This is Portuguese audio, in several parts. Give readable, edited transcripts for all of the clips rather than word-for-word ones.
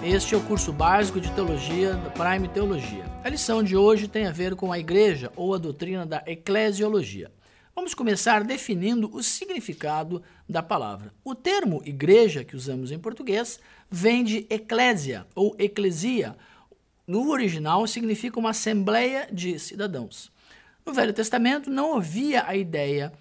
Este é o curso básico de Teologia da Prime Teologia. A lição de hoje tem a ver com a igreja ou a doutrina da eclesiologia. Vamos começar definindo o significado da palavra. O termo igreja, que usamos em português, vem de eclésia ou eclesia. No original, significa uma assembleia de cidadãos. No Velho Testamento, não havia a ideia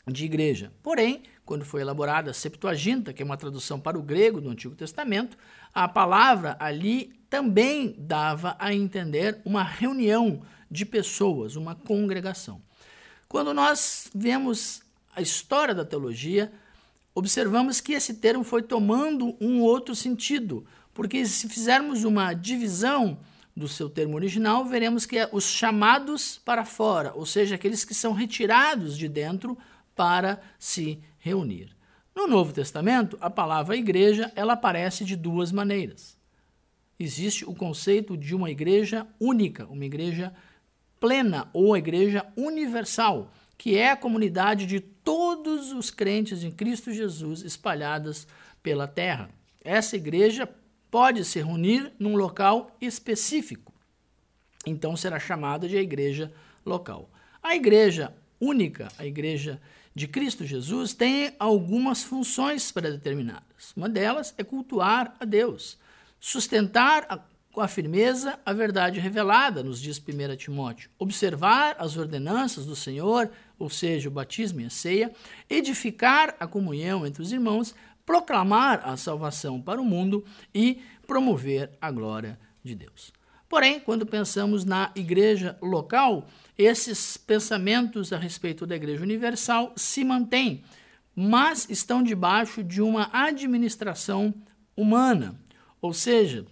de igreja. Porém, quando foi elaborada a Septuaginta, que é uma tradução para o grego do Antigo Testamento, a palavra ali também dava a entender uma reunião de pessoas, uma congregação. Quando nós vemos a história da teologia, observamos que esse termo foi tomando um outro sentido, porque se fizermos uma divisão do seu termo original, veremos que é os chamados para fora, ou seja, aqueles que são retirados de dentro para se reunir. No Novo Testamento, a palavra igreja, ela aparece de duas maneiras. Existe o conceito de uma igreja única, uma igreja plena ou a igreja universal, que é a comunidade de todos os crentes em Cristo Jesus espalhadas pela terra. Essa igreja pode se reunir num local específico, então será chamada de a igreja local. A igreja única, a igreja de Cristo Jesus, tem algumas funções predeterminadas. Uma delas é cultuar a Deus, sustentar com a firmeza a verdade revelada, nos diz 1 Timóteo, observar as ordenanças do Senhor, ou seja, o batismo e a ceia, edificar a comunhão entre os irmãos, proclamar a salvação para o mundo e promover a glória de Deus. Porém, quando pensamos na igreja local, esses pensamentos a respeito da igreja universal se mantêm, mas estão debaixo de uma administração humana. Ou seja,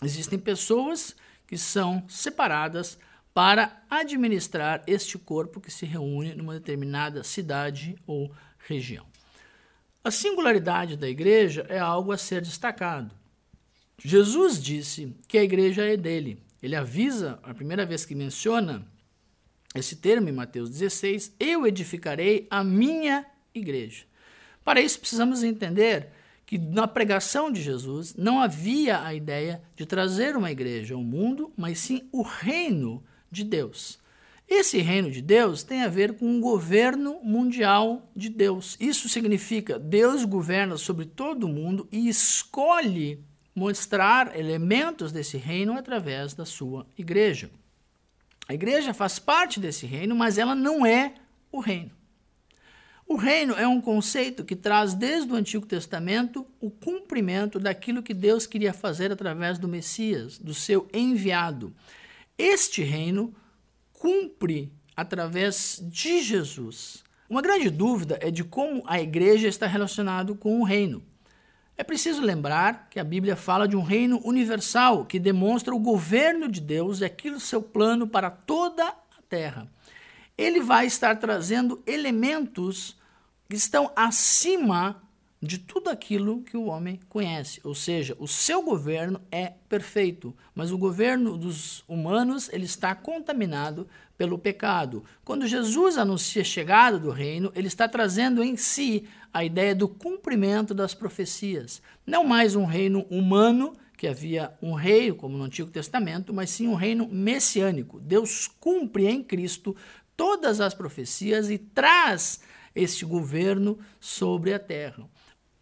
existem pessoas que são separadas para administrar este corpo que se reúne numa determinada cidade ou região. A singularidade da igreja é algo a ser destacado. Jesus disse que a igreja é dele. Ele avisa, a primeira vez que menciona esse termo em Mateus 16, eu edificarei a minha igreja. Para isso precisamos entender que na pregação de Jesus não havia a ideia de trazer uma igreja ao mundo, mas sim o reino de Deus. Esse reino de Deus tem a ver com o governo mundial de Deus. Isso significa Deus governa sobre todo o mundo e escolhe mostrar elementos desse reino através da sua igreja. A igreja faz parte desse reino, mas ela não é o reino. O reino é um conceito que traz desde o Antigo Testamento o cumprimento daquilo que Deus queria fazer através do Messias, do seu enviado. Este reino cumpre através de Jesus. Uma grande dúvida é de como a igreja está relacionada com o reino. É preciso lembrar que a Bíblia fala de um reino universal que demonstra o governo de Deus e aquilo seu plano para toda a terra. Ele vai estar trazendo elementos que estão acima de tudo aquilo que o homem conhece. Ou seja, o seu governo é perfeito, mas o governo dos humanos ele está contaminado pelo pecado. Quando Jesus anuncia a chegada do reino, ele está trazendo em si a ideia do cumprimento das profecias. Não mais um reino humano, que havia um rei, como no Antigo Testamento, mas sim um reino messiânico. Deus cumpre em Cristo todas as profecias e traz este governo sobre a terra.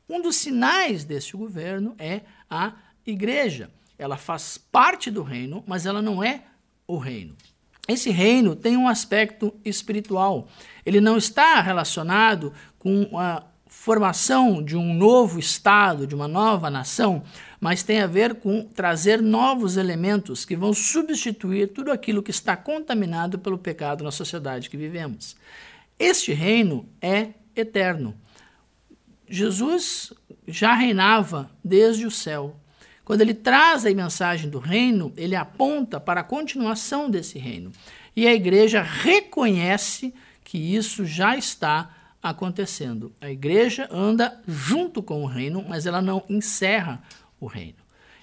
Um dos sinais deste governo é a igreja. Ela faz parte do reino, mas ela não é o reino. Esse reino tem um aspecto espiritual. Ele não está relacionado com a formação de um novo estado, de uma nova nação, mas tem a ver com trazer novos elementos que vão substituir tudo aquilo que está contaminado pelo pecado na sociedade que vivemos. Este reino é eterno. Jesus já reinava desde o céu. Quando ele traz a mensagem do reino, ele aponta para a continuação desse reino. E a igreja reconhece que isso já está acontecendo. A igreja anda junto com o reino, mas ela não encerra o reino.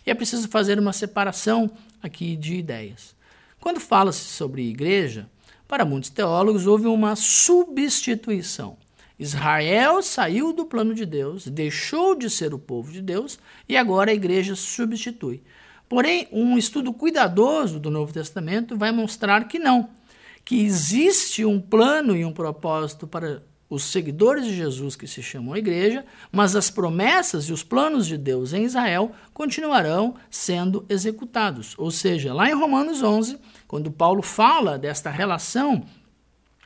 E é preciso fazer uma separação aqui de ideias. Quando fala-se sobre igreja, para muitos teólogos houve uma substituição Israel saiu do plano de Deus, deixou de ser o povo de Deus e agora a igreja substitui. Porém, um estudo cuidadoso do Novo Testamento vai mostrar que não, que existe um plano e um propósito para os seguidores de Jesus que se chamam igreja, mas as promessas e os planos de Deus em Israel continuarão sendo executados. Ou seja, lá em Romanos 11, quando Paulo fala desta relação,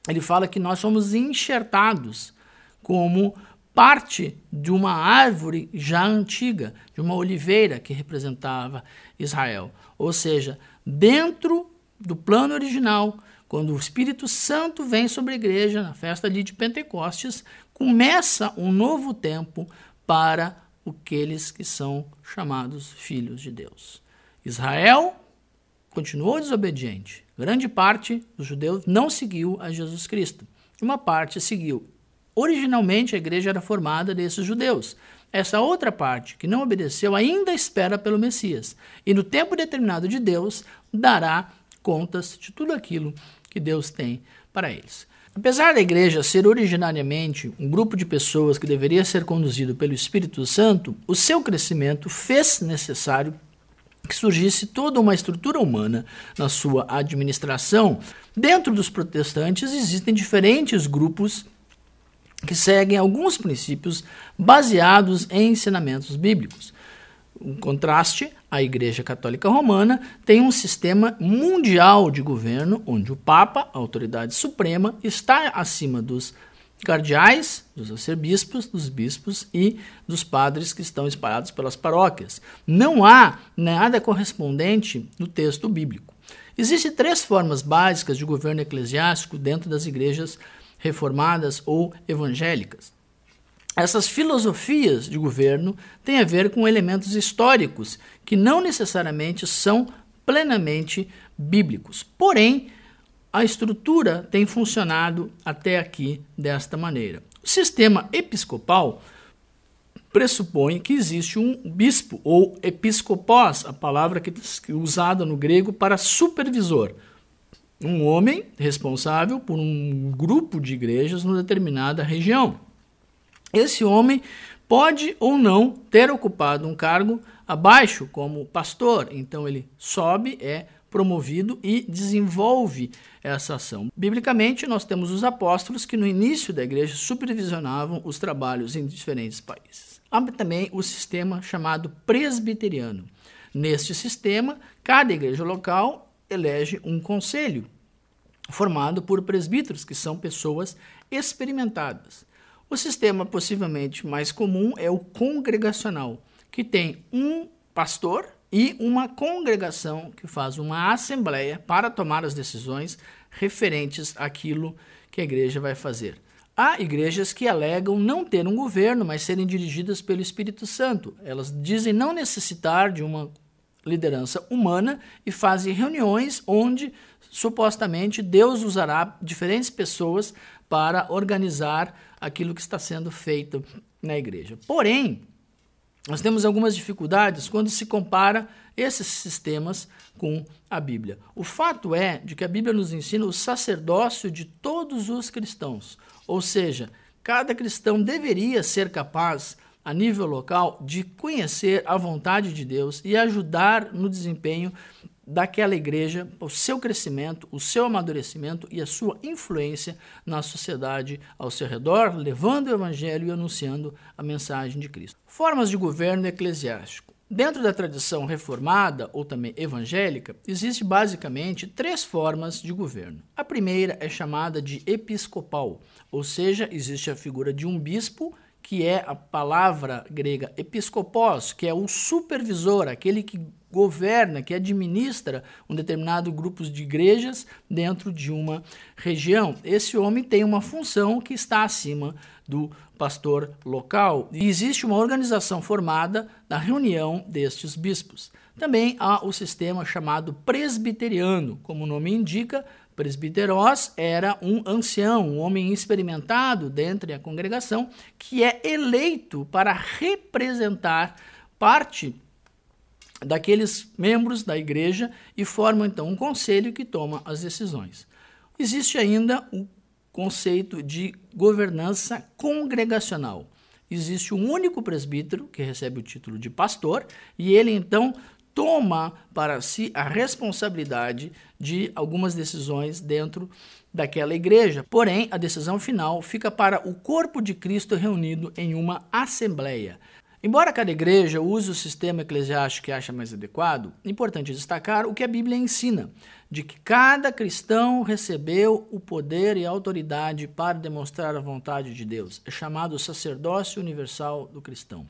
ele fala que nós somos enxertados como parte de uma árvore já antiga, de uma oliveira que representava Israel. Ou seja, dentro do plano original, quando o Espírito Santo vem sobre a igreja, na festa ali de Pentecostes, começa um novo tempo para aqueles que são chamados filhos de Deus. Israel continuou desobediente. Grande parte dos judeus não seguiu a Jesus Cristo. Uma parte seguiu. Originalmente, a igreja era formada desses judeus. Essa outra parte, que não obedeceu, ainda espera pelo Messias. E no tempo determinado de Deus, dará contas de tudo aquilo que Deus tem para eles. Apesar da igreja ser originariamente um grupo de pessoas que deveria ser conduzido pelo Espírito Santo, o seu crescimento fez necessário que surgisse toda uma estrutura humana na sua administração. Dentro dos protestantes existem diferentes grupos que seguem alguns princípios baseados em ensinamentos bíblicos. Em contraste, a Igreja Católica Romana tem um sistema mundial de governo, onde o Papa, a autoridade suprema, está acima dos cardeais, dos arcebispos, dos bispos e dos padres que estão espalhados pelas paróquias. Não há nada correspondente no texto bíblico. Existem 3 formas básicas de governo eclesiástico dentro das igrejas reformadas ou evangélicas. Essas filosofias de governo têm a ver com elementos históricos que não necessariamente são plenamente bíblicos. Porém, a estrutura tem funcionado até aqui desta maneira. O sistema episcopal pressupõe que existe um bispo, ou episcopos, a palavra que é usada no grego para supervisor. Um homem responsável por um grupo de igrejas numa determinada região. Esse homem pode ou não ter ocupado um cargo abaixo como pastor, então ele sobe, é promovido e desenvolve essa ação. Biblicamente, nós temos os apóstolos que no início da igreja supervisionavam os trabalhos em diferentes países. Há também o sistema chamado presbiteriano. Neste sistema, cada igreja local elege um conselho formado por presbíteros, que são pessoas experimentadas. O sistema possivelmente mais comum é o congregacional, que tem um pastor e uma congregação que faz uma assembleia para tomar as decisões referentes àquilo que a igreja vai fazer. Há igrejas que alegam não ter um governo, mas serem dirigidas pelo Espírito Santo. Elas dizem não necessitar de uma liderança humana e fazem reuniões onde supostamente Deus usará diferentes pessoas para organizar aquilo que está sendo feito na igreja. Porém, nós temos algumas dificuldades quando se compara esses sistemas com a Bíblia. O fato é de que a Bíblia nos ensina o sacerdócio de todos os cristãos, ou seja, cada cristão deveria ser capaz, a nível local, de conhecer a vontade de Deus e ajudar no desempenho daquela igreja, o seu crescimento, o seu amadurecimento e a sua influência na sociedade ao seu redor, levando o evangelho e anunciando a mensagem de Cristo. Formas de governo eclesiástico. Dentro da tradição reformada ou também evangélica, existe basicamente 3 formas de governo. A primeira é chamada de episcopal, ou seja, existe a figura de um bispo, que é a palavra grega episkopos, que é o supervisor, aquele que governa, que administra um determinado grupo de igrejas dentro de uma região. Esse homem tem uma função que está acima do pastor local. E existe uma organização formada na reunião destes bispos. Também há o sistema chamado presbiteriano, como o nome indica. Presbiteros era um ancião, um homem experimentado dentro da congregação, que é eleito para representar parte daqueles membros da igreja e forma então um conselho que toma as decisões. Existe ainda o conceito de governança congregacional. Existe um único presbítero que recebe o título de pastor e ele então toma para si a responsabilidade de algumas decisões dentro daquela igreja. Porém, a decisão final fica para o corpo de Cristo reunido em uma assembleia. Embora cada igreja use o sistema eclesiástico que acha mais adequado, é importante destacar o que a Bíblia ensina, de que cada cristão recebeu o poder e a autoridade para demonstrar a vontade de Deus. É chamado sacerdócio universal do cristão.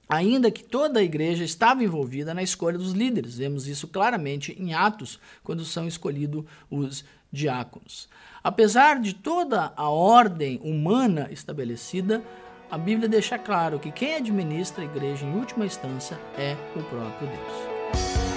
Ainda que toda a igreja estava envolvida na escolha dos líderes. Vemos isso claramente em Atos, quando são escolhidos os diáconos. Apesar de toda a ordem humana estabelecida, a Bíblia deixa claro que quem administra a igreja em última instância é o próprio Deus.